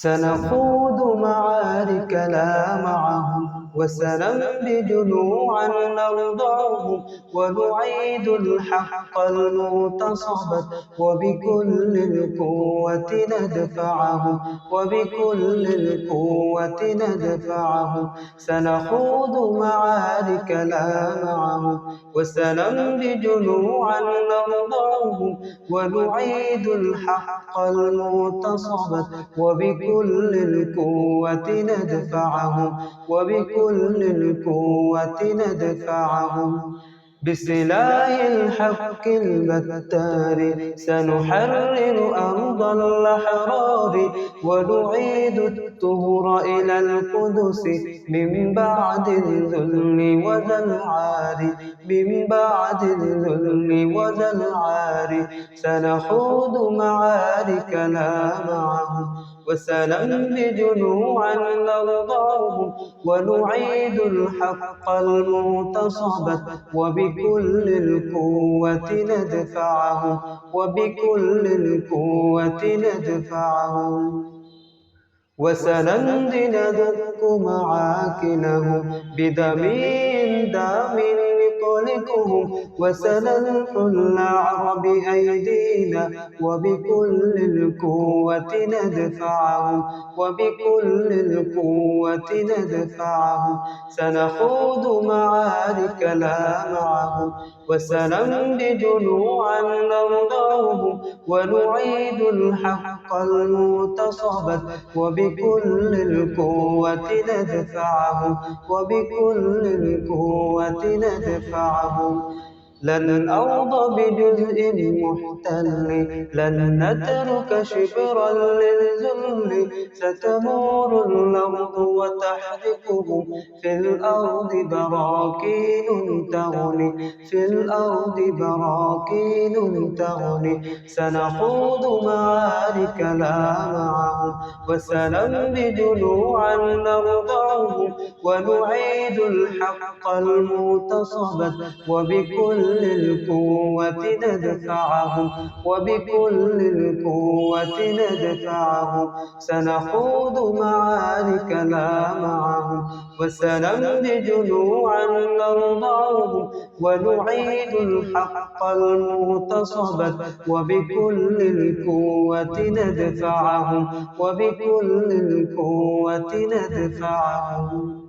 سنخوض معارك لا معهم وسنمضي جنوعا نرضعهم ونعيد الحق المغتصب وبكل القوة ندفعهم وبكل القوة ندفعهم سنخوض معارك لا معهم وسنمضي جنوعا نرضعهم ونعيد الحق المغتصب وبكل القوة ندفعهم وبكل القوة ندفعهم بسلاح الحق البتار سنحرر أرض الأحرار ونعيد الطهر إلى القدس من بعد الذل وذا العار من بعد الذل وذا العار سنخوض معارك لا معهم وسنمضي جنوعا نرضعهم ونعيد الحق المغتصب وبكل القوة ندفعهم وبكل القوة ندفعهم وسنمضي ندك معاكلهم بدمير دام نطلقهم وسنلحو النعر بأيدينا وبكل القوة ندفعهم وبكل القوة ندفعهم سنخوض معارك لا معهم وسنمضي جنوعا نرضعهم ونعيد الحق المغتصب وبكل القوة ندفعهم وبكل القوة ندفعهم لن أرضى بجزء محتل لن نترك شبرا للذل ستمور الأرض وتحرقهم في الأرض براكين تغلي في الأرض براكين تغلي سنخوض معارك لا معهم وسنمضي جنوعا نرضعهم ونعيد الحق المغتصب وبكل القوة ندفعهم وبكل القوة ندفعهم سنخوض معارك لا معهم وسنمضي جنوعا نرضعهم ونعيد الحق المغتصب وبكل القوة ندفعهم وبكل القوة ندفعهم